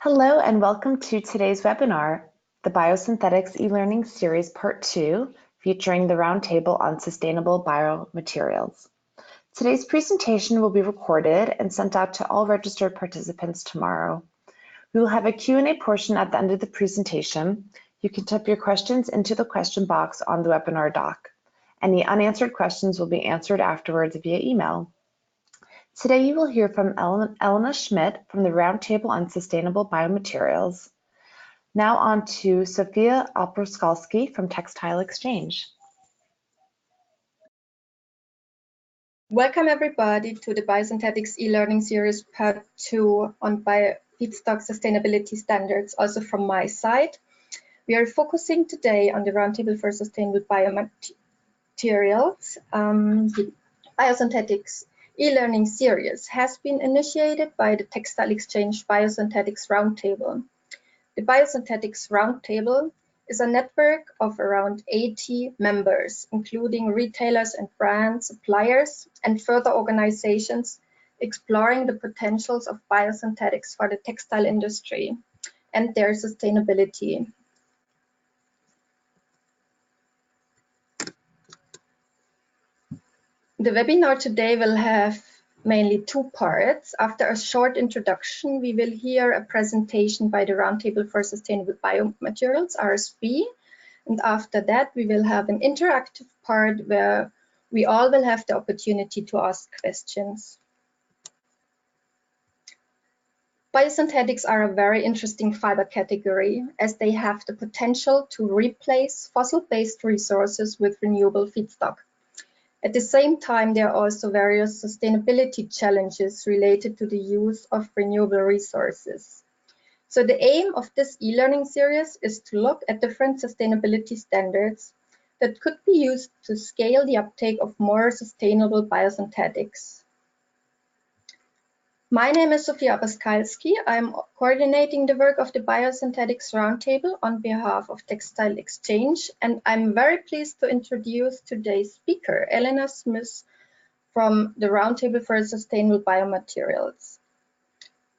Hello and welcome to today's webinar, the Biosynthetics e-learning series part 2, featuring the Roundtable on Sustainable Biomaterials. Today's presentation will be recorded and sent out to all registered participants tomorrow. We will have a Q&A portion at the end of the presentation. You can type your questions into the question box on the webinar doc. Any unanswered questions will be answered afterwards via email. Today you will hear from Elena Schmidt from the Roundtable on Sustainable Biomaterials. Now on to Sofia Oproskalski from Textile Exchange. Welcome everybody to the Biosynthetics e-learning series part 2 on feedstock sustainability standards, also from my side. We are focusing today on the Roundtable for Sustainable Biomaterials. The Biosynthetics e-learning series has been initiated by the Textile Exchange Biosynthetics Roundtable. The Biosynthetics Roundtable is a network of around 80 members, including retailers and brand suppliers and further organizations exploring the potentials of biosynthetics for the textile industry and their sustainability. The webinar today will have mainly two parts. After a short introduction, we will hear a presentation by the Roundtable for Sustainable Biomaterials, RSB. And after that, we will have an interactive part where we all will have the opportunity to ask questions. Biosynthetics are a very interesting fiber category as they have the potential to replace fossil-based resources with renewable feedstock. At the same time, there are also various sustainability challenges related to the use of renewable resources. So the aim of this e-learning series is to look at different sustainability standards that could be used to scale the uptake of more sustainable biosynthetics. My name is Sofia Oproskalski. I'm coordinating the work of the Biosynthetics Roundtable on behalf of Textile Exchange, and I'm very pleased to introduce today's speaker, Elena Schmidt from the Roundtable for Sustainable Biomaterials.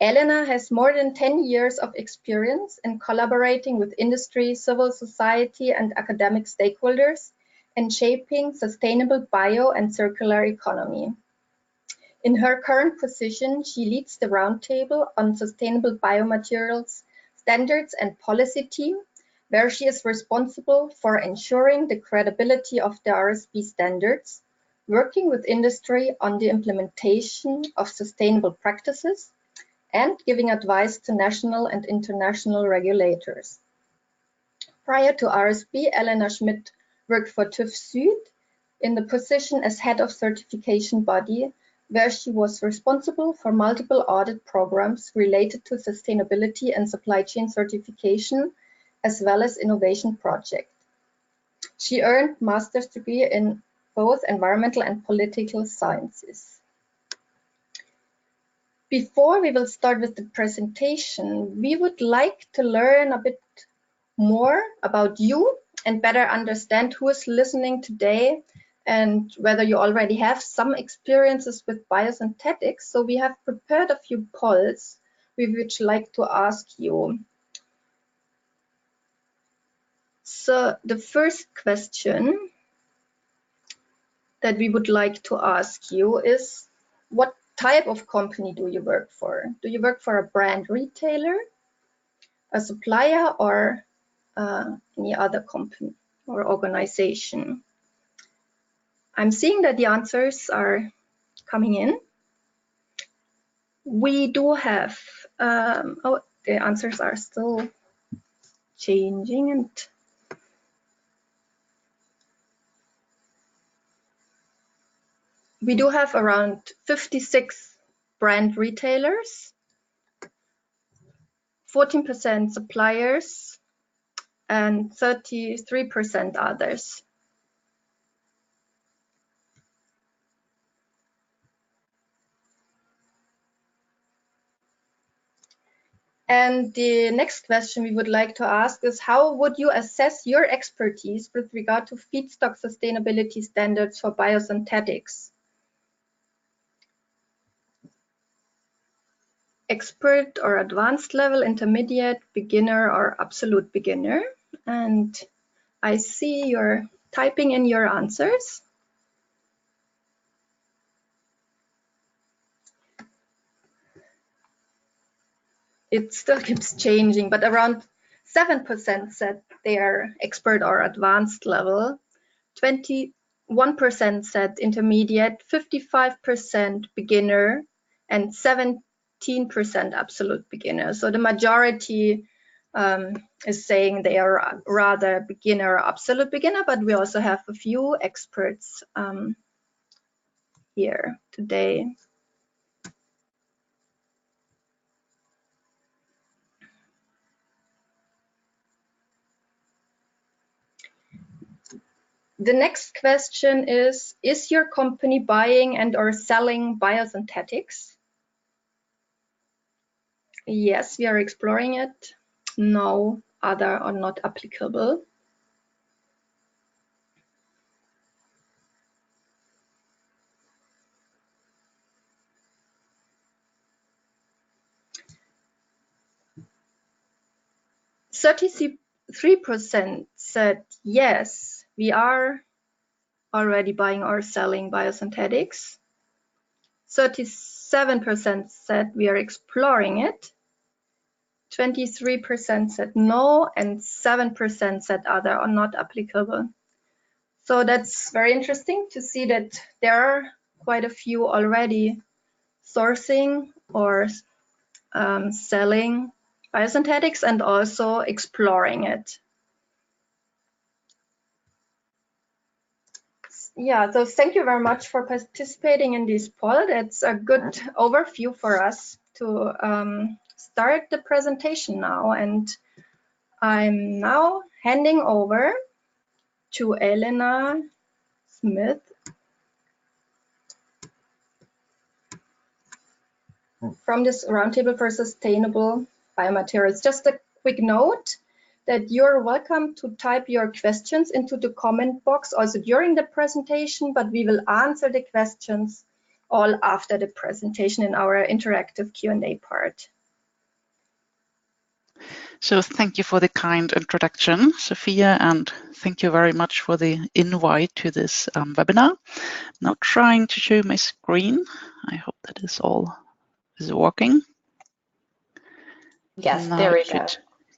Elena has more than 10 years of experience in collaborating with industry, civil society, and academic stakeholders and shaping sustainable bio and circular economy. In her current position, she leads the Roundtable on Sustainable Biomaterials Standards and Policy team, where she is responsible for ensuring the credibility of the RSB standards, working with industry on the implementation of sustainable practices, and giving advice to national and international regulators. Prior to RSB, Elena Schmidt worked for TÜV Süd in the position as head of certification body, where she was responsible for multiple audit programs related to sustainability and supply chain certification, as well as innovation projects. She earned a master's degree in both environmental and political sciences. Before we will start with the presentation, we would like to learn a bit more about you and better understand who is listening today and whether you already have some experiences with biosynthetics. So we have prepared a few polls we would like to ask you. So the first question that we would like to ask you is, what type of company do you work for? Do you work for a brand retailer, a supplier, or any other company or organization? I'm seeing that the answers are coming in. We do have, the answers are still changing, and we do have around 56 brand retailers, 14% suppliers, and 33% others. And the next question we would like to ask is, how would you assess your expertise with regard to feedstock sustainability standards for biosynthetics? expert or advanced level, intermediate, beginner, or absolute beginner. And I see you're typing in your answers. It still keeps changing, but around 7% said they are expert or advanced level, 21% said intermediate, 55% beginner, and 17% absolute beginner. So the majority is saying they are rather beginner or absolute beginner, but we also have a few experts here today. The next question is your company buying and or selling biosynthetics? Yes, we are exploring it. No, other or not applicable. %3% said yes, we are already buying or selling biosynthetics. 37% said we are exploring it. 23% said no, and 7% said other or not applicable. So that's very interesting to see that there are quite a few already sourcing or selling biosynthetics and also exploring it. Yeah, so thank you very much for participating in this poll. It's a good overview for us to start the presentation now. And I'm now handing over to Elena Smith from this Roundtable for Sustainable Biomaterials. Just a quick note that you're welcome to type your questions into the comment box also during the presentation, but we will answer the questions all after the presentation in our interactive Q&A part. So thank you for the kind introduction, Sophia, and thank you very much for the invite to this webinar. Now trying to show my screen. I hope that is all is working. Yes, now there we go.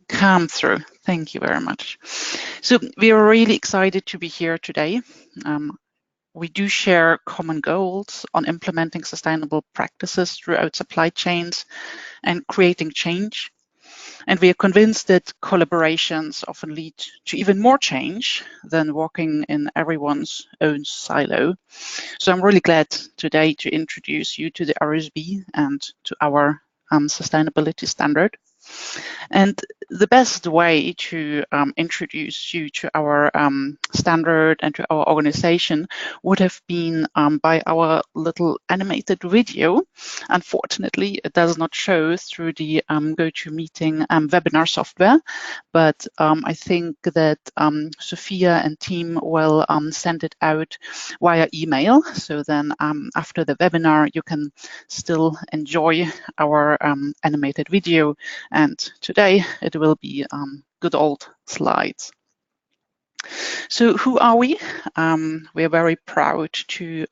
Come through. Thank you very much. So we are really excited to be here today. We do share common goals on implementing sustainable practices throughout supply chains and creating change. And we are convinced that collaborations often lead to even more change than working in everyone's own silo. So I'm really glad today to introduce you to the RSB and to our sustainability standard. And the best way to introduce you to our standard and to our organization would have been by our little animated video. Unfortunately, it does not show through the GoToMeeting webinar software, but I think that Sophia and team will send it out via email. So then after the webinar, you can still enjoy our animated video. And today it will be good old slides. So who are we? We are very proud to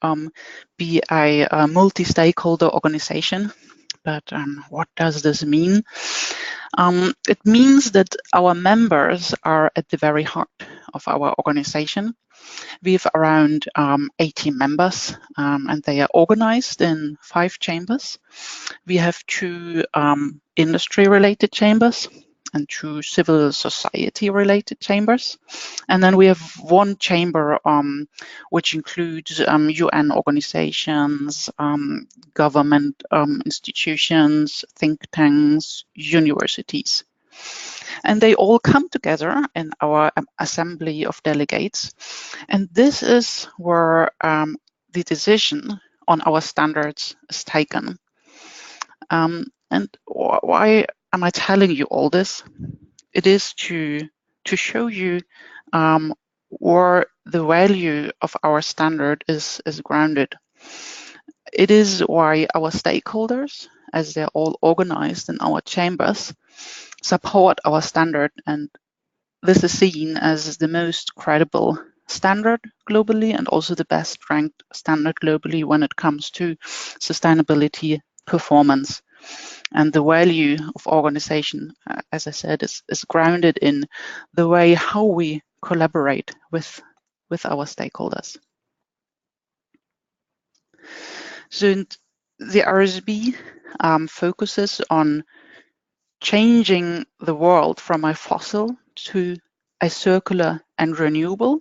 be a multi-stakeholder organization. But what does this mean? It means that our members are at the very heart of our organization. We have around 80 members, and they are organized in 5 chambers. We have 2 industry-related chambers and 2 civil society-related chambers. And then we have 1 chamber which includes UN organizations, government institutions, think tanks, universities. And they all come together in our assembly of delegates. And this is where the decision on our standards is taken. And why am I telling you all this? It is to show you where the value of our standard is grounded. It is why our stakeholders as they're all organized in our chambers, support our standard, and this is seen as the most credible standard globally and also the best ranked standard globally when it comes to sustainability performance. And the value of organization, as I said, is grounded in the way how we collaborate with our stakeholders. So the RSB focuses on changing the world from a fossil to a circular and renewable.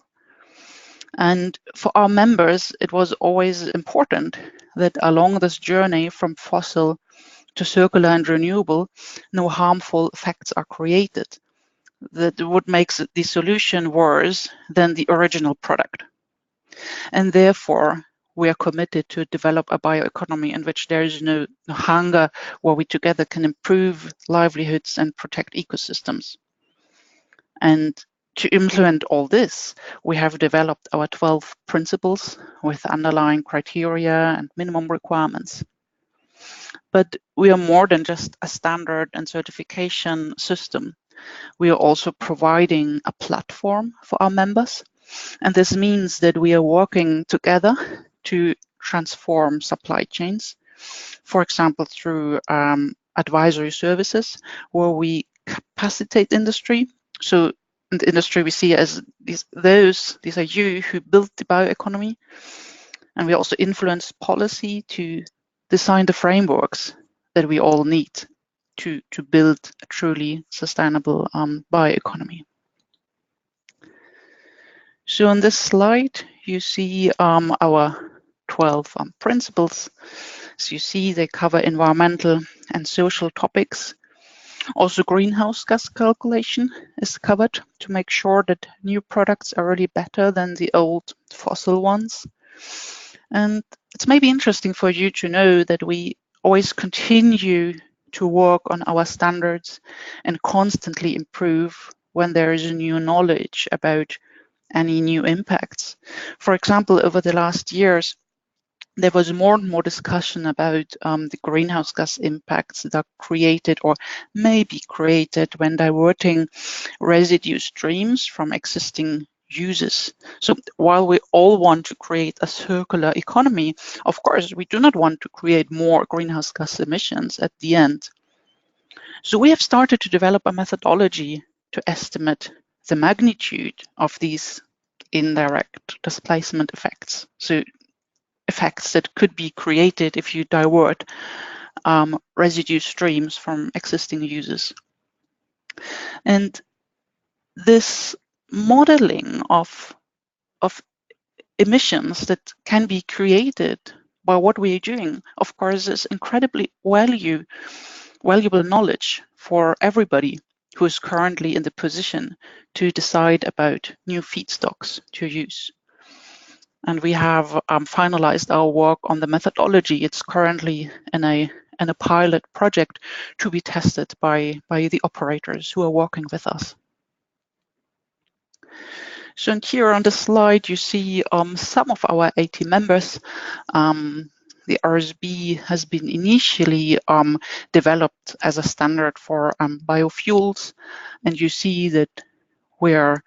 And for our members, it was always important that along this journey from fossil to circular and renewable, no harmful effects are created that would make the solution worse than the original product. And therefore, we are committed to develop a bioeconomy in which there is no hunger, where we together can improve livelihoods and protect ecosystems. And to implement all this, we have developed our 12 principles with underlying criteria and minimum requirements. But we are more than just a standard and certification system. We are also providing a platform for our members. And this means that we are working together to transform supply chains, for example, through advisory services, where we capacitate industry. So in the industry, we see as these are you who built the bioeconomy. And we also influence policy to design the frameworks that we all need to build a truly sustainable bioeconomy. So on this slide, you see our 12 principles. So you see they cover environmental and social topics. Also, greenhouse gas calculation is covered to make sure that new products are really better than the old fossil ones. And it's maybe interesting for you to know that we always continue to work on our standards and constantly improve when there is new knowledge about any new impacts. For example, over the last years, there was more and more discussion about the greenhouse gas impacts that are created or may be created when diverting residue streams from existing uses. So while we all want to create a circular economy, of course, we do not want to create more greenhouse gas emissions at the end. So we have started to develop a methodology to estimate the magnitude of these indirect displacement effects. So effects that could be created if you divert residue streams from existing uses. And this modeling of emissions that can be created by what we are doing, of course, is incredibly valuable knowledge for everybody who is currently in the position to decide about new feedstocks to use. And we have finalized our work on the methodology. It's currently in a pilot project to be tested by the operators who are working with us. So here on the slide, you see some of our 80 members. The RSB has been initially developed as a standard for biofuels, and you see that we're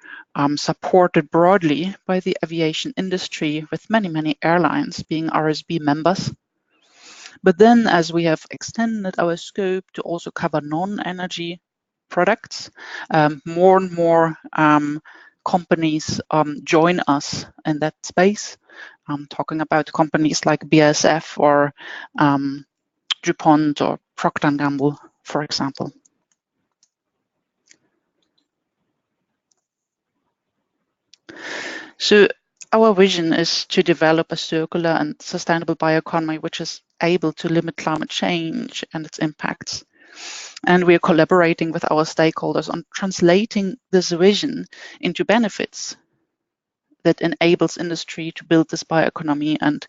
supported broadly by the aviation industry, with many airlines being RSB members. But then, as we have extended our scope to also cover non-energy products, more and more companies join us in that space. I'm talking about companies like BASF or DuPont or Procter & Gamble, for example. So our vision is to develop a circular and sustainable bioeconomy which is able to limit climate change and its impacts. And we are collaborating with our stakeholders on translating this vision into benefits that enables industry to build this bioeconomy and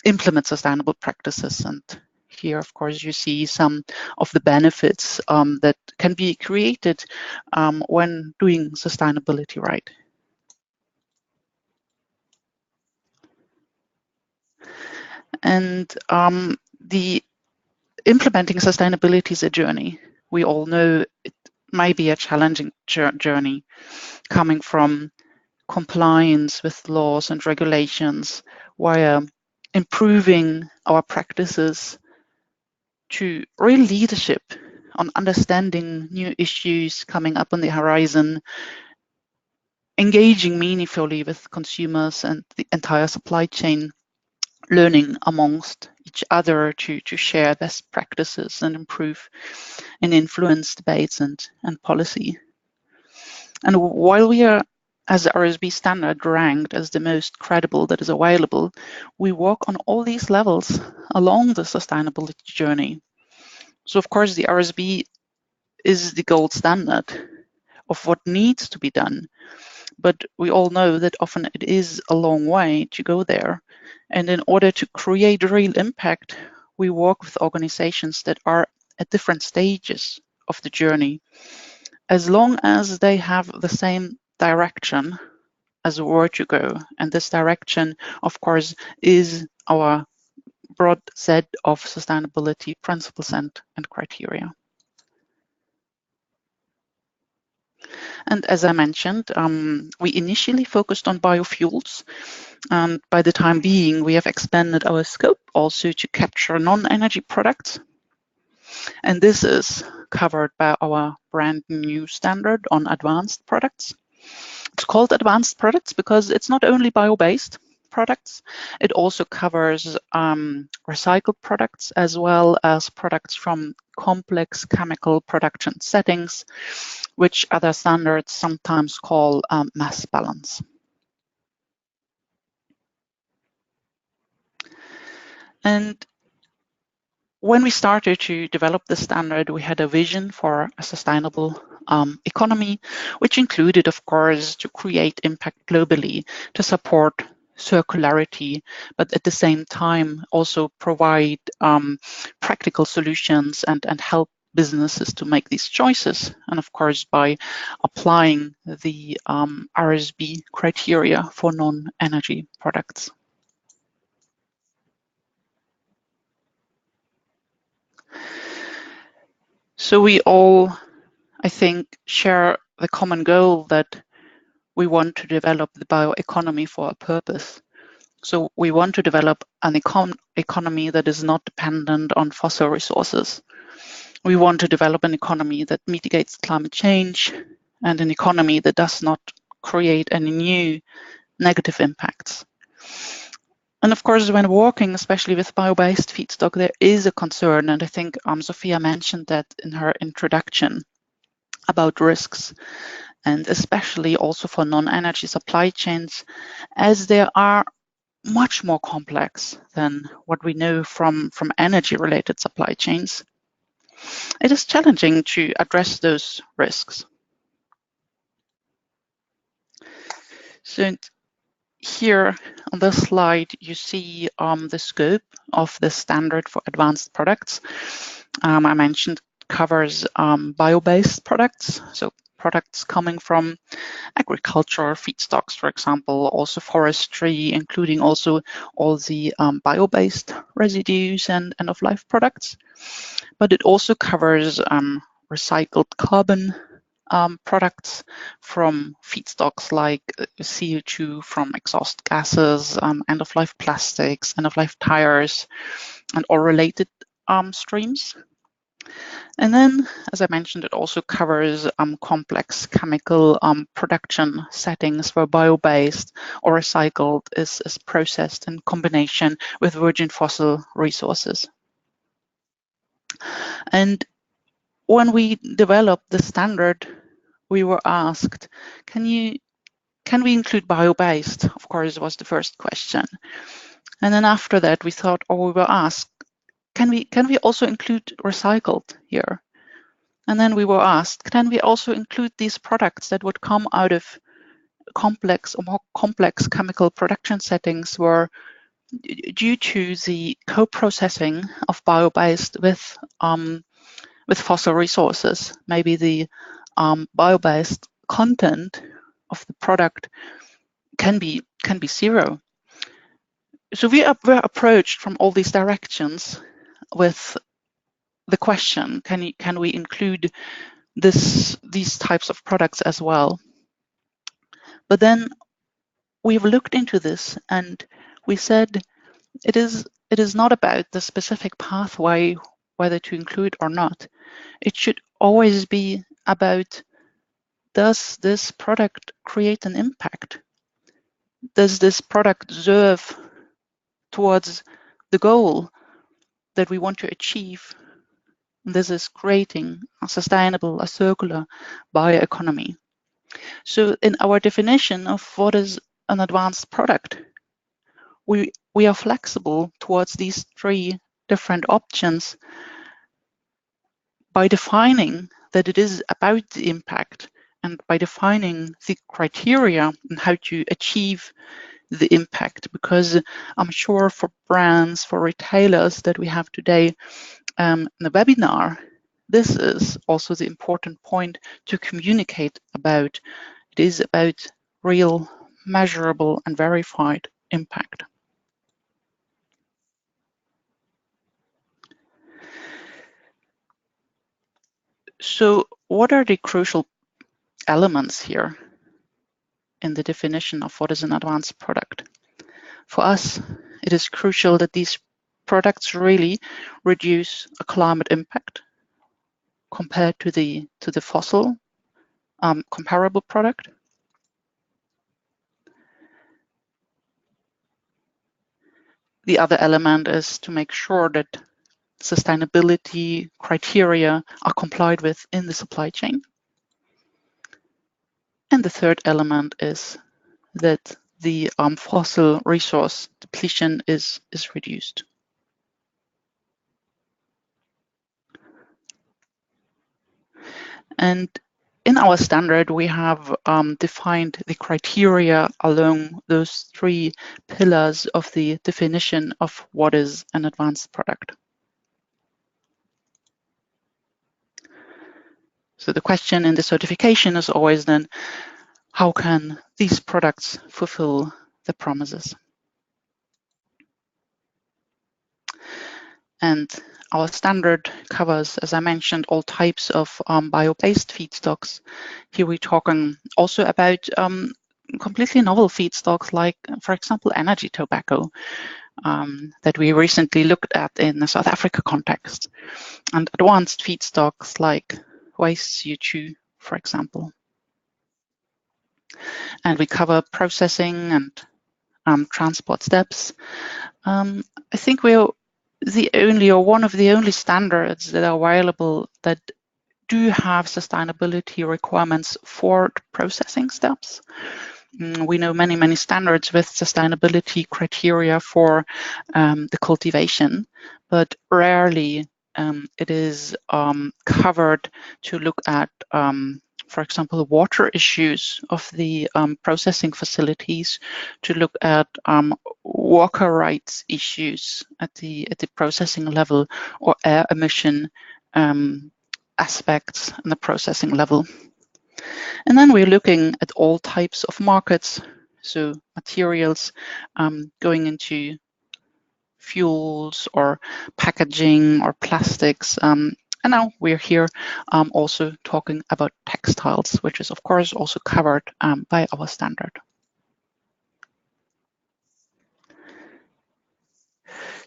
implement sustainable practices. And here, of course, you see some of the benefits that can be created when doing sustainability right. And the implementing sustainability is a journey. We all know it may be a challenging journey, coming from compliance with laws and regulations via improving our practices to real leadership on understanding new issues coming up on the horizon, engaging meaningfully with consumers and the entire supply chain, learning amongst each other to share best practices and improve and influence debates and policy. And while we are, as the RSB Standard, ranked as the most credible that is available, we work on all these levels along the sustainability journey. So of course, the RSB is the gold standard of what needs to be done. But we all know that often it is a long way to go there. And in order to create real impact, we work with organizations that are at different stages of the journey. As long as they have the same direction as where to go. And this direction, of course, is our broad set of sustainability principles and criteria. And as I mentioned, we initially focused on biofuels. And by the time being, we have expanded our scope also to capture non-energy products. And this is covered by our brand new standard on advanced products. It's called advanced products because it's not only bio-based products, it also covers recycled products as well as products from complex chemical production settings, which other standards sometimes call mass balance. And when we started to develop the standard, we had a vision for a sustainable economy, which included, of course, to create impact globally, to support circularity, but at the same time also provide practical solutions and help businesses to make these choices. And of course, by applying the RSB criteria for non-energy products. So we all, I think, share the common goal that we want to develop the bioeconomy for a purpose. So we want to develop an economy that is not dependent on fossil resources. We want to develop an economy that mitigates climate change and an economy that does not create any new negative impacts. And of course, when working, especially with bio-based feedstock, there is a concern, and I think Sophia mentioned that in her introduction about risks, and especially also for non-energy supply chains, as they are much more complex than what we know from energy-related supply chains. It is challenging to address those risks. So here on this slide, you see the scope of the standard for advanced products. I mentioned covers bio-based products, so products coming from agriculture, feedstocks, for example, also forestry, including also all the bio-based residues and end-of-life products. But it also covers recycled carbon products from feedstocks like CO2 from exhaust gases, end-of-life plastics, end-of-life tires, and all related streams. And then, as I mentioned, it also covers complex chemical production settings where bio-based or recycled is processed in combination with virgin fossil resources. And when we developed the standard, we were asked, can we include bio-based? Of course, was the first question. And then after that, we thought, or we were asked, can we also include recycled here? And then we were asked, can we also include these products that would come out of complex or more complex chemical production settings where, due to the co-processing of bio-based with fossil resources, maybe the bio-based content of the product can be zero. So we were approached from all these directions with the question, can we include these types of products as well? But then we've looked into this and we said it is not about the specific pathway, whether to include or not. It should always be about, does this product create an impact? Does this product serve towards the goal that we want to achieve? This is creating a sustainable, a circular bioeconomy. So in our definition of what is an advanced product, we are flexible towards these three different options by defining that it is about the impact and by defining the criteria and how to achieve the impact. Because I'm sure for brands, for retailers that we have today in the webinar, this is also the important point to communicate about. It is about real, measurable and verified impact. So what are the crucial elements here in the definition of what is an advanced product? For us, it is crucial that these products really reduce a climate impact compared to the fossil comparable product. The other element is to make sure that sustainability criteria are complied with in the supply chain. And the third element is that the fossil resource depletion is reduced. And in our standard, we have defined the criteria along those three pillars of the definition of what is an advanced product. So the question in the certification is always then, how can these products fulfill the promises? And our standard covers, as I mentioned, all types of bio-based feedstocks. Here we're talking also about completely novel feedstocks like, for example, energy tobacco that we recently looked at in the South Africa context, and advanced feedstocks like waste CO2, for example. And we cover processing and transport steps. I think we're the only or one of the only standards that are available that do have sustainability requirements for processing steps. We know many standards with sustainability criteria for the cultivation, but rarely it is covered to look at, for example, water issues of the processing facilities, to look at worker rights issues at the processing level, or air emission aspects in the processing level. And then we're looking at all types of markets, so materials going into fuels or packaging or plastics. And now we're here also talking about textiles, which is of course also covered by our standard.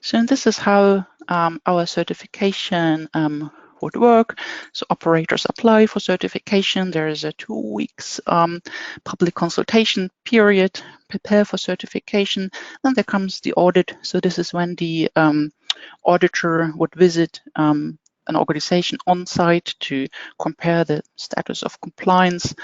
So this is how our certification would work. So operators apply for certification. There is a 2 weeks public consultation period, prepare for certification. Then there comes the audit. So this is when the auditor would visit an organization on site to compare the status of compliance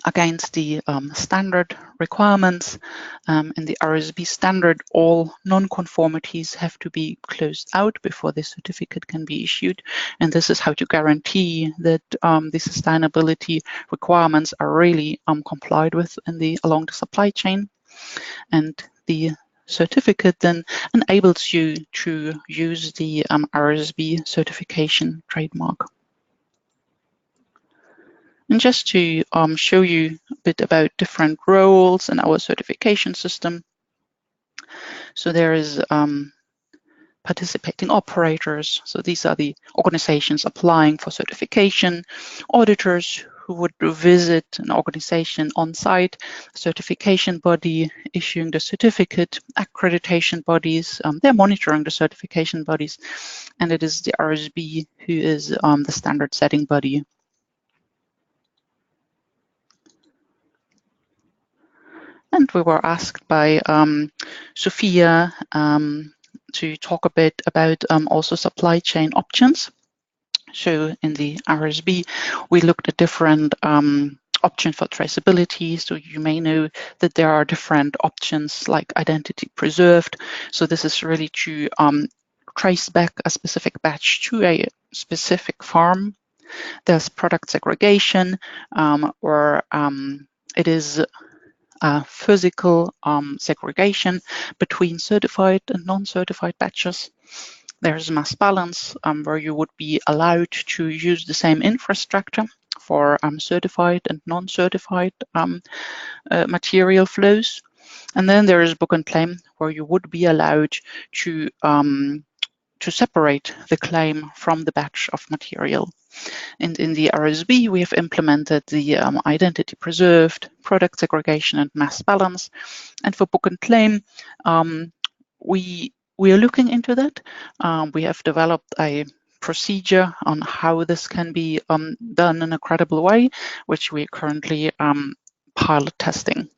against the standard requirements. In the RSB standard, all non-conformities have to be closed out before the certificate can be issued. And this is how to guarantee that the sustainability requirements are really complied with along the supply chain. And the certificate then enables you to use the RSB certification trademark. And just to show you a bit about different roles in our certification system. So there is the participating operators. So these are the organizations applying for certification, auditors who would visit an organization on site, certification body issuing the certificate, accreditation bodies, they're monitoring the certification bodies, and it is the RSB who is the standard setting body. And we were asked by Sophia to talk a bit about also supply chain options. So in the RSB, we looked at different options for traceability. So you may know that there are different options like identity preserved. So this is really to trace back a specific batch to a specific farm. There's product segregation, where it is physical segregation between certified and non-certified batches. There's mass balance, where you would be allowed to use the same infrastructure for certified and non-certified material flows. And then there is book and claim, where you would be allowed to separate the claim from the batch of material. And in the RSB, we have implemented the identity preserved, product segregation, and mass balance. And for book and claim, we are looking into that. We have developed a procedure on how this can be done in a credible way, which we are currently pilot testing.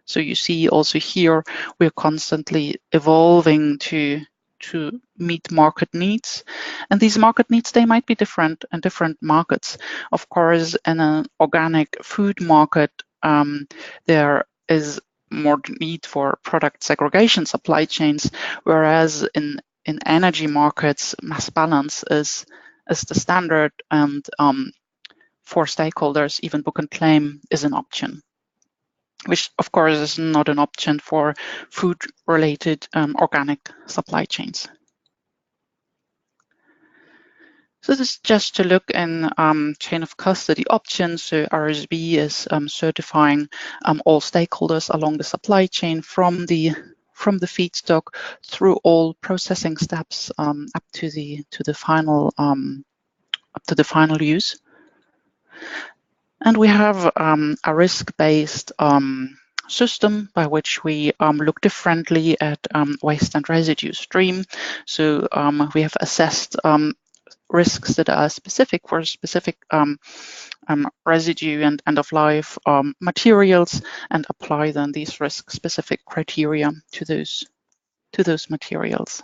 So you see also here, we're constantly evolving to meet market needs. And these market needs, they might be different in different markets. Of course, in an organic food market, there is more need for product segregation supply chains, whereas in energy markets, mass balance is the standard, and for stakeholders, even book and claim is an option, which of course is not an option for food-related organic supply chains. So this is just to look in chain of custody options. So RSB is certifying all stakeholders along the supply chain from the feedstock through all processing steps up to the final use. And we have a risk-based system by which we look differently at waste and residue stream. So we have assessed risks that are specific for specific residue and end-of-life materials, and apply then these risk-specific criteria to those materials.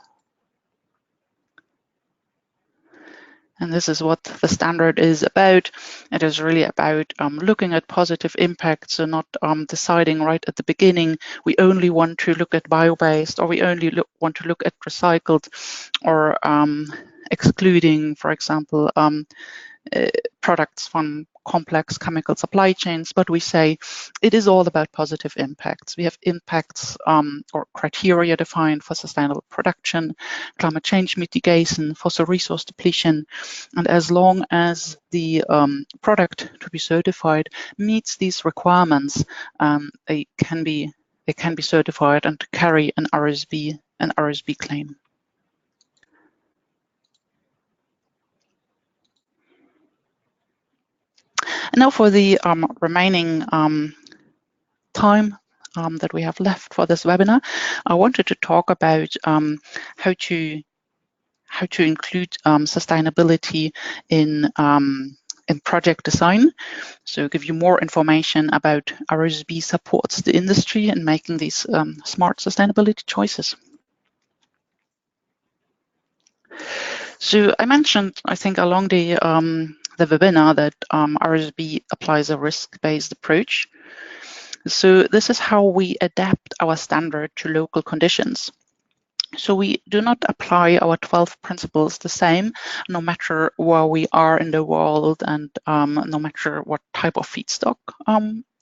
And this is what the standard is about. It is really about looking at positive impacts, so not deciding right at the beginning, we only want to look at bio-based, or we only want to look at recycled, or excluding, for example, products from complex chemical supply chains, but we say it is all about positive impacts. We have impacts or criteria defined for sustainable production, climate change mitigation, fossil resource depletion, and as long as the product to be certified meets these requirements, they can be certified and carry an RSB claim. And now for the remaining time that we have left for this webinar, I wanted to talk about how to include sustainability in project design. So give you more information about RSB supports the industry in making these smart sustainability choices. So I mentioned, I think, along the webinar that RSB applies a risk-based approach. So this is how we adapt our standard to local conditions. So we do not apply our 12 principles the same, no matter where we are in the world and no matter what type of feedstock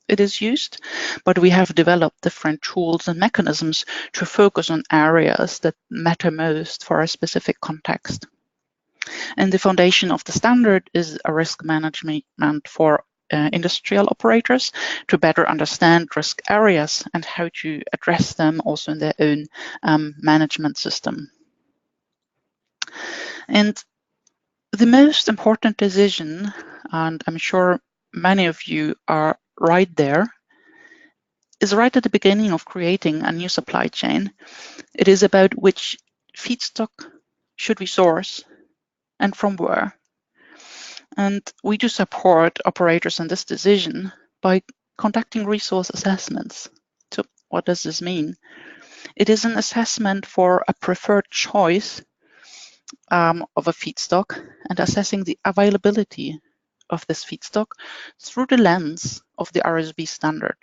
it is used, but we have developed different tools and mechanisms to focus on areas that matter most for a specific context. And the foundation of the standard is a risk management for industrial operators to better understand risk areas and how to address them also in their own management system. And the most important decision, and I'm sure many of you are right there, is right at the beginning of creating a new supply chain. It is about which feedstock should we source and from where. And we do support operators in this decision by conducting resource assessments. So what does this mean? It is an assessment for a preferred choice of a feedstock and assessing the availability of this feedstock through the lens of the RSB standard.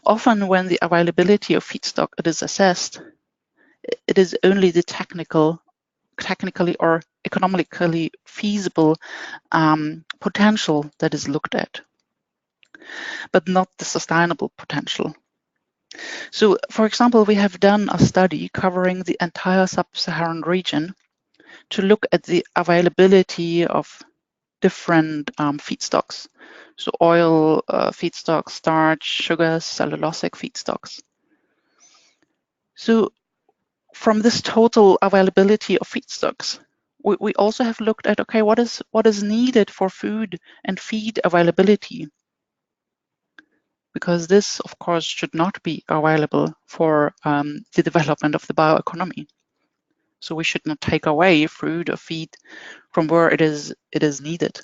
Often when the availability of feedstock is assessed, it is only the technically or economically feasible potential that is looked at, but not the sustainable potential. So, for example, we have done a study covering the entire sub-Saharan region to look at the availability of different feedstocks. So oil feedstocks, starch, sugars, cellulosic feedstocks. So from this total availability of feedstocks, we also have looked at, okay, what is needed for food and feed availability? Because this, of course, should not be available for the development of the bioeconomy. So we should not take away food or feed from where it is needed.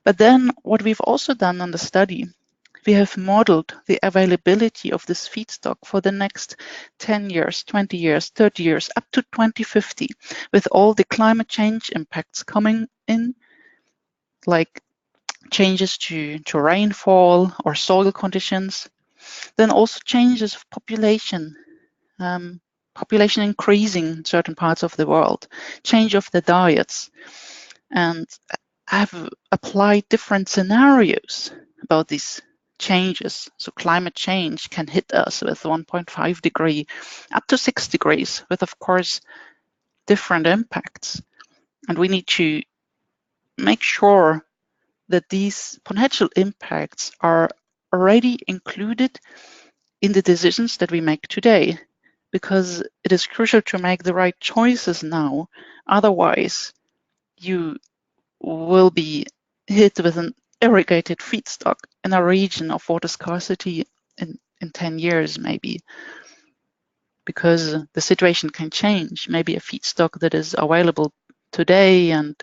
But then what we've also done on the study, we have modeled the availability of this feedstock for the next 10 years, 20 years, 30 years, up to 2050, with all the climate change impacts coming in, like changes to rainfall or soil conditions, then also changes of population, population increasing in certain parts of the world, change of the diets, and I've applied different scenarios about these changes. So climate change can hit us with 1.5 degree up to 6 degrees with, of course, different impacts. And we need to make sure that these potential impacts are already included in the decisions that we make today, because it is crucial to make the right choices now. Otherwise, you will be hit with an irrigated feedstock in a region of water scarcity in 10 years, maybe, because the situation can change. Maybe a feedstock that is available today and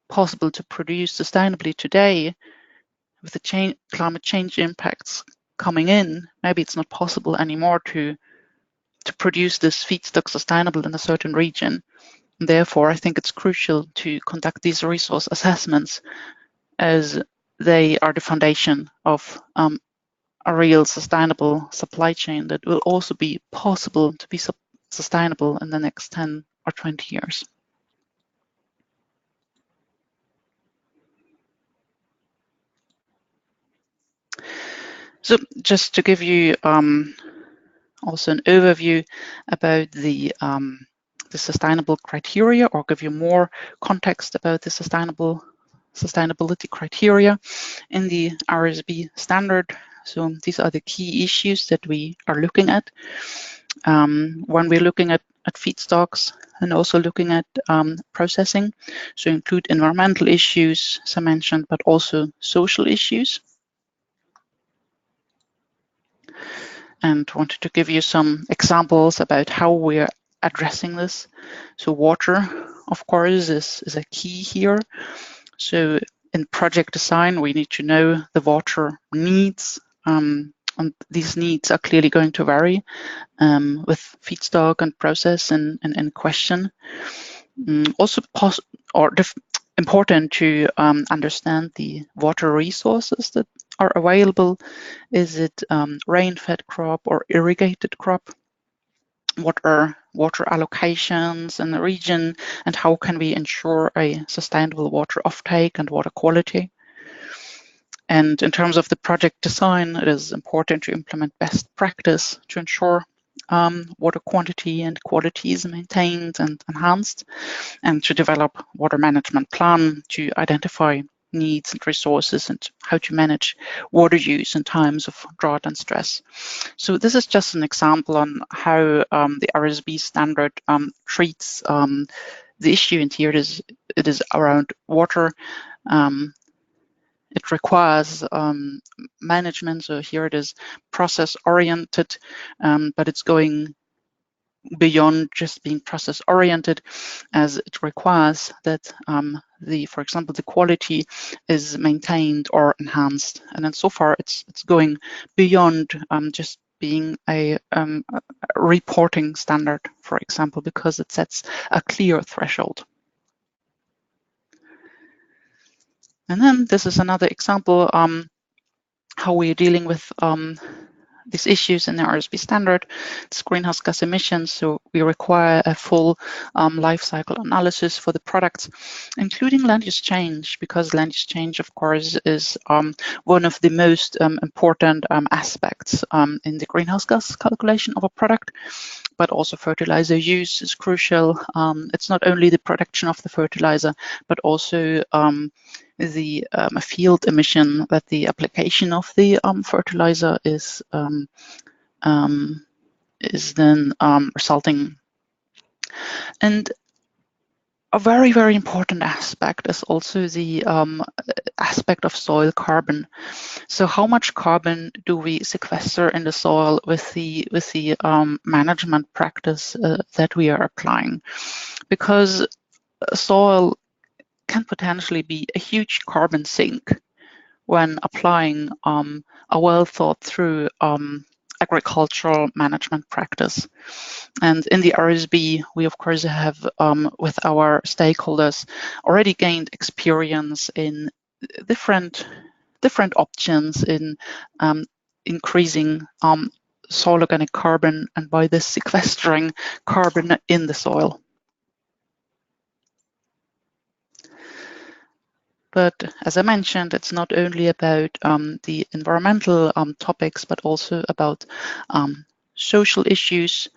possible to produce sustainably today, with the climate change impacts coming in, maybe it's not possible anymore to produce this feedstock sustainable in a certain region. And therefore, I think it's crucial to conduct these resource assessments, as they are the foundation of a real sustainable supply chain that will also be possible to be sustainable in the next 10 or 20 years. So just to give you also an overview about the sustainable criteria, or give you more context about the sustainability criteria in the RSB standard. So these are the key issues that we are looking at when we're looking at feedstocks, and also looking at processing. So include environmental issues, as I mentioned, but also social issues. And wanted to give you some examples about how we're addressing this. So water, of course, is a key here. So in project design, we need to know the water needs, and these needs are clearly going to vary with feedstock and process in question. Also important to understand the water resources that are available. Is it rain-fed crop or irrigated crop? What are water allocations in the region, and how can we ensure a sustainable water offtake and water quality? And in terms of the project design, it is important to implement best practice to ensure water quantity and quality is maintained and enhanced, and to develop water management plan to identify needs and resources and how to manage water use in times of drought and stress. So this is just an example on how the RSB standard treats the issue, and here it is around water. It requires management, so here it is process oriented, but it's going beyond just being process oriented, as it requires that for example, the quality is maintained or enhanced. And then so far it's going beyond just being a reporting standard, for example, because it sets a clear threshold. And then this is another example how we're dealing with these issues in the RSB standard. It's greenhouse gas emissions, so we require a full life cycle analysis for the products, including land use change, because land use change, of course, is one of the most important aspects in the greenhouse gas calculation of a product. But also fertilizer use is crucial. It's not only the production of the fertilizer, but also the field emission that the application of the fertilizer is then resulting. And a very, very important aspect is also the aspect of soil carbon. So how much carbon do we sequester in the soil with the management practice that we are applying? Because soil can potentially be a huge carbon sink when applying a well thought through agricultural management practice. And in the RSB, we of course have with our stakeholders already gained experience in different options in increasing soil organic carbon, and by this sequestering carbon in the soil. But as I mentioned, it's not only about the environmental topics, but also about social issues.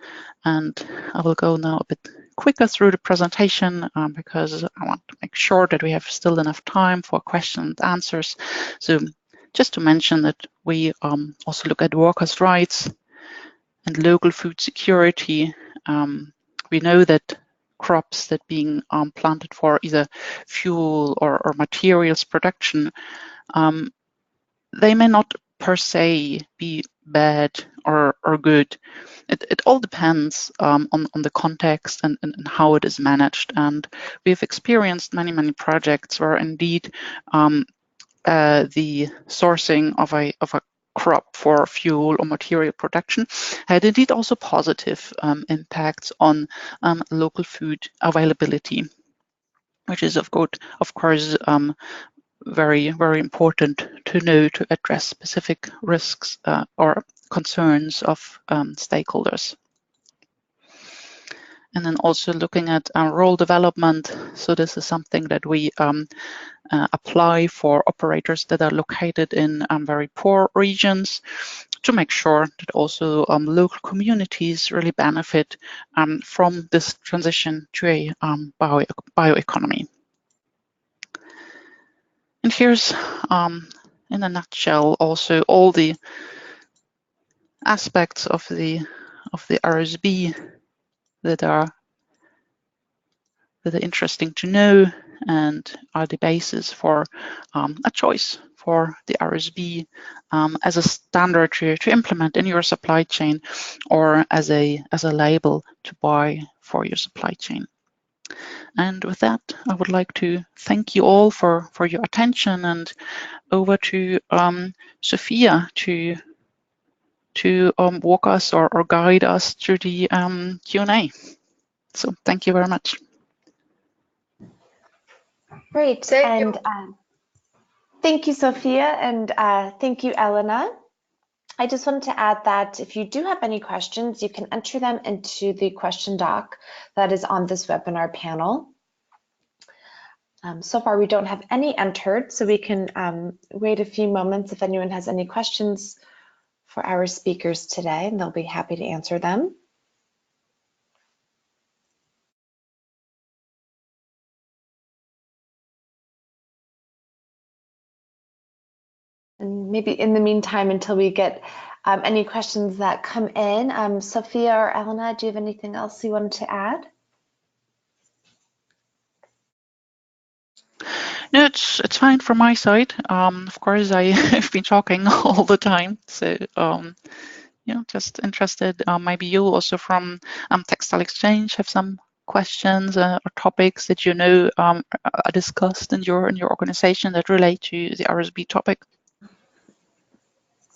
And I will go now a bit quicker through the presentation because I want to make sure that we have still enough time for questions and answers. So just to mention that we also look at workers' rights and local food security. We know that crops that being planted for either fuel or materials production, they may not per se be bad or good. It all depends on the context and how it is managed. And we've experienced many projects where indeed the sourcing of a crop for fuel or material production had indeed also positive impacts on local food availability, which is of course very important to know to address specific risks or concerns of stakeholders. And then also looking at role development. So this is something that we apply for operators that are located in very poor regions, to make sure that also local communities really benefit from this transition to a bioeconomy. And here's, in a nutshell, also all the aspects of the RSB that are interesting to know and are the basis for a choice for the RSB as a standard to implement in your supply chain, or as a label to buy for your supply chain. And with that, I would like to thank you all for your attention, and over to Sophia to walk us or guide us through the Q&A. So thank you very much. Great. Thank you, Sophia, and thank you, Elena. I just wanted to add that if you do have any questions, you can enter them into the question doc that is on this webinar panel. So far, we don't have any entered, so we can wait a few moments if anyone has any questions for our speakers today, and they'll be happy to answer them. And maybe in the meantime, until we get any questions that come in, Sophia or Elena, do you have anything else you wanted to add? No, it's fine from my side. Of course, I've been talking all the time, so yeah, just interested. Maybe you also from Textile Exchange have some questions or topics that you know are discussed in your organization that relate to the RSB topic.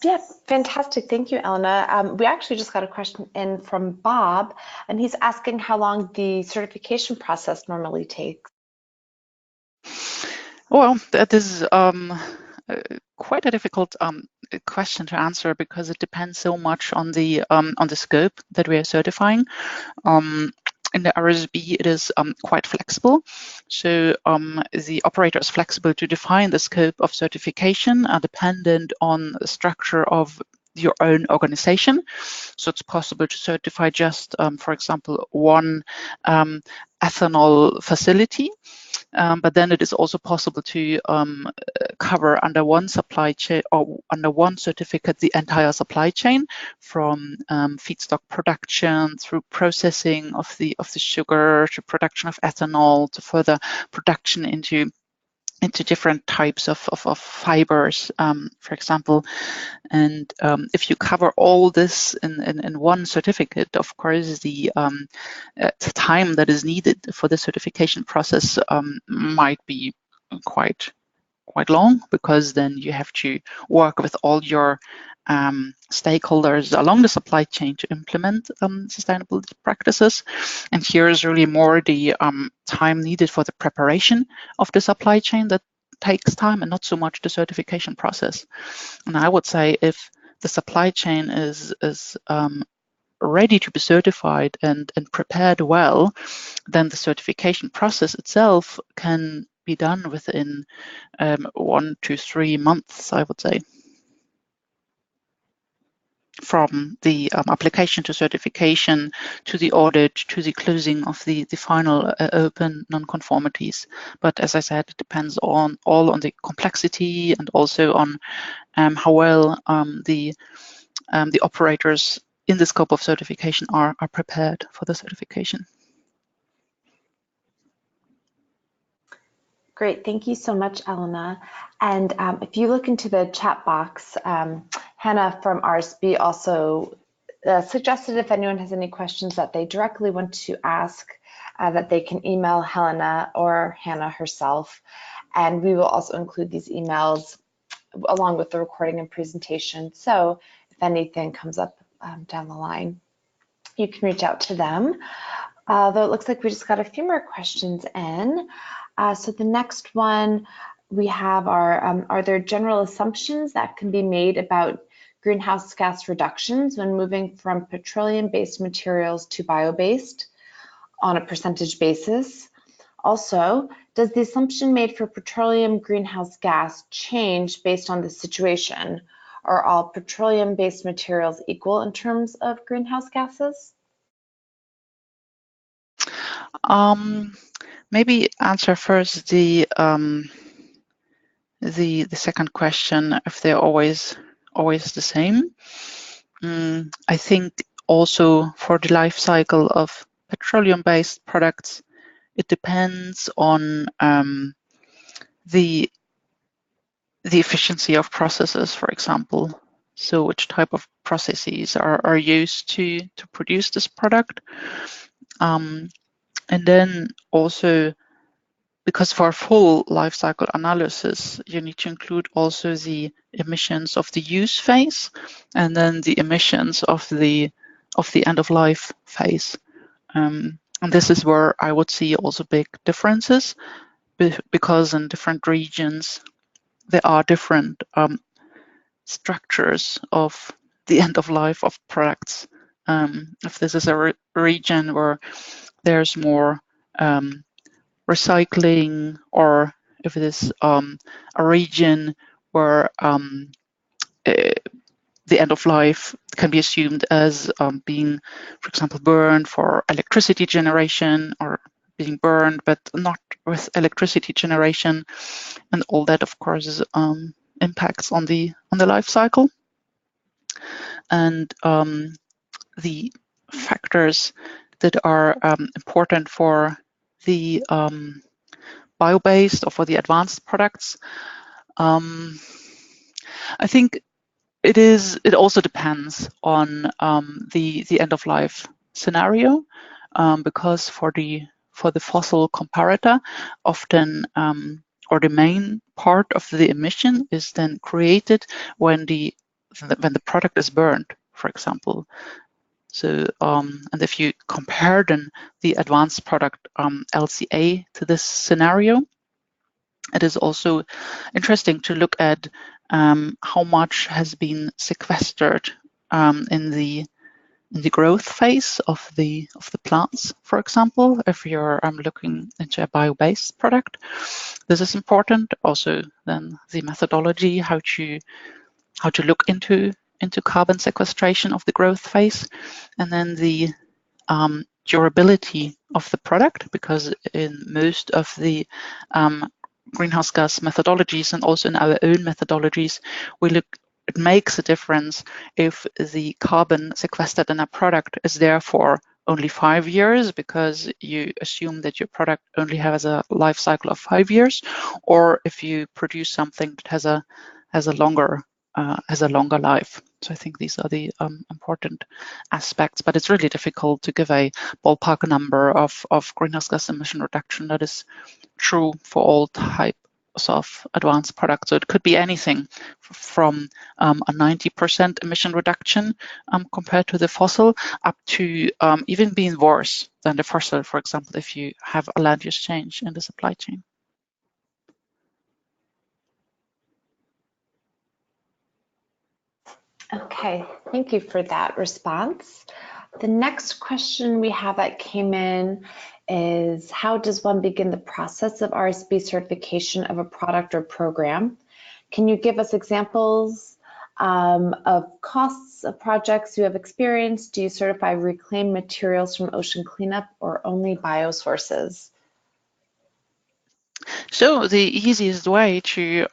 Yeah, fantastic. Thank you, Elena. We actually just got a question in from Bob, and he's asking how long the certification process normally takes. Well, that is quite a difficult question to answer because it depends so much on the scope that we are certifying. In the RSB, it is quite flexible. So the operator is flexible to define the scope of certification dependent on the structure of your own organization. So it's possible to certify just, for example, one ethanol facility. But then it is also possible to cover under one supply chain or under one certificate the entire supply chain from feedstock production through processing of the sugar to production of ethanol to further production into different types of fibers, for example. And if you cover all this in one certificate, of course, the time that is needed for the certification process might be quite long, because then you have to work with all your stakeholders along the supply chain to implement sustainable practices. And here is really more the time needed for the preparation of the supply chain that takes time, and not so much the certification process. And I would say if the supply chain is ready to be certified and prepared well, then the certification process itself can be done within 1 to 3 months, I would say, from the application to certification to the audit to the closing of the final open non-conformities. But as I said, it depends all on the complexity and also on how well the operators in the scope of certification are prepared for the certification. Great, thank you so much, Elena. And if you look into the chat box, Hannah from RSB also suggested if anyone has any questions that they directly want to ask, that they can email Helena or Hannah herself. And we will also include these emails along with the recording and presentation. So if anything comes up down the line, you can reach out to them. Though it looks like we just got a few more questions in. So the next one we have are there general assumptions that can be made about greenhouse gas reductions when moving from petroleum-based materials to bio-based on a percentage basis? Also, does the assumption made for petroleum greenhouse gas change based on the situation? Are all petroleum-based materials equal in terms of greenhouse gases? Maybe answer first the second question, if they're always the same. I think also for the life cycle of petroleum-based products, it depends on the efficiency of processes, for example. So which type of processes are used to produce this product. And then also, because for a full life cycle analysis, you need to include also the emissions of the use phase and then the emissions of the end of life phase. And this is where I would see also big differences, because in different regions there are different structures of the end of life of products. If this is a region where there's more recycling, or if it is a region where the end of life can be assumed as being, for example, burned for electricity generation, or being burned but not with electricity generation, and all that, of course, is impacts on the life cycle, and the factors that are important for the bio-based or for the advanced products. I think it also depends on the end of life scenario, because for the fossil comparator, often or the main part of the emission is then created when the product is burned, for example. So and if you compare then the advanced product LCA to this scenario, it is also interesting to look at how much has been sequestered in the growth phase of the plants, for example. If you're looking into a bio-based product, this is important. Also, then the methodology, how to look into carbon sequestration of the growth phase, and then the durability of the product, because in most of the greenhouse gas methodologies and also in our own methodologies, we look, it makes a difference if the carbon sequestered in a product is there for only 5 years, because you assume that your product only has a life cycle of 5 years, or if you produce something that has a longer life. So I think these are the important aspects, but it's really difficult to give a ballpark number of greenhouse gas emission reduction that is true for all types of advanced products. So it could be anything from a 90% emission reduction compared to the fossil, up to even being worse than the fossil, for example, if you have a land use change in the supply chain. Okay, thank you for that response. The next question we have that came in is, how does one begin the process of RSB certification of a product or program? Can you give us examples of costs of projects you have experienced? Do you certify reclaimed materials from ocean cleanup or only biosources? So the easiest way to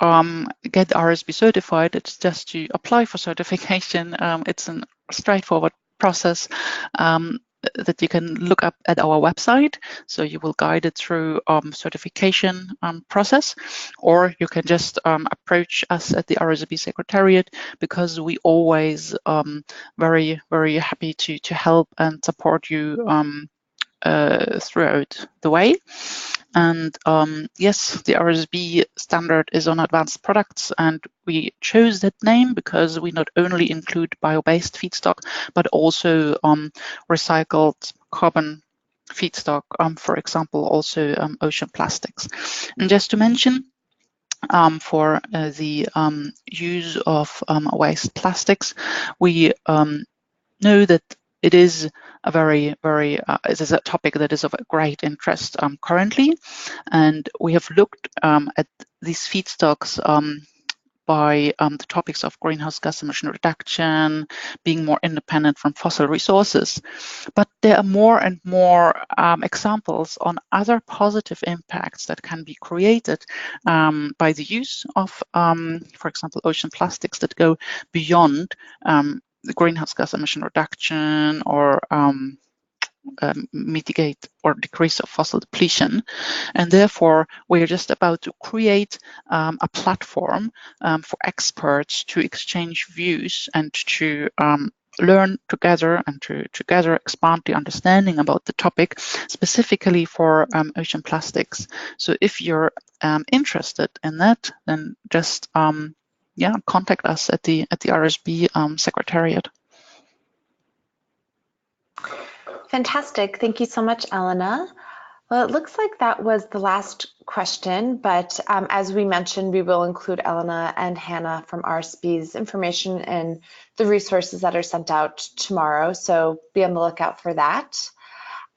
get RSB certified is just to apply for certification. It's a straightforward process that you can look up at our website. So you will guide it through certification process, or you can just approach us at the RSB Secretariat, because we always very, very happy to help and support you throughout the way. And yes, the RSB standard is on advanced products, and we chose that name because we not only include bio-based feedstock, but also recycled carbon feedstock, for example, also ocean plastics. And just to mention, for the use of waste plastics, we know that it is a very, very, it is a topic that is of great interest currently. And we have looked at these feedstocks by the topics of greenhouse gas emission reduction, being more independent from fossil resources. But there are more and more examples on other positive impacts that can be created by the use of, for example, ocean plastics that go beyond the greenhouse gas emission reduction or mitigate or decrease of fossil depletion. And therefore, we are just about to create a platform for experts to exchange views and to learn together and to together expand the understanding about the topic, specifically for ocean plastics. So if you're interested in that, then just contact us at the RSB Secretariat. Fantastic. Thank you so much, Elena. Well, it looks like that was the last question, but as we mentioned, we will include Elena and Hannah from RSB's information and the resources that are sent out tomorrow, so be on the lookout for that.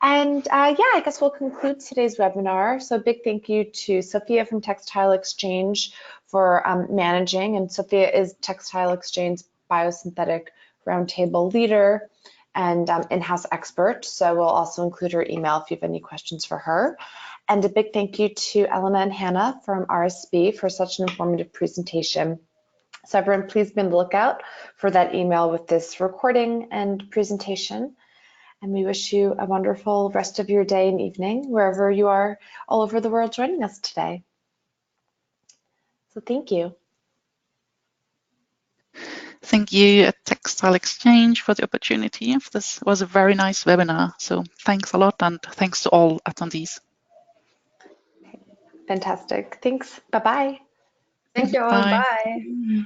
And yeah, I guess we'll conclude today's webinar. So a big thank you to Sophia from Textile Exchange for managing, and Sophia is Textile Exchange Biosynthetic Roundtable leader and in-house expert. So we'll also include her email if you have any questions for her. And a big thank you to Elena and Hannah from RSB for such an informative presentation. So everyone, please be on the lookout for that email with this recording and presentation. And we wish you a wonderful rest of your day and evening, wherever you are all over the world joining us today. So thank you. Thank you at Textile Exchange for the opportunity. This was a very nice webinar. So thanks a lot, and thanks to all attendees. Fantastic. Thanks. Bye-bye. Thank you all. Bye. Bye.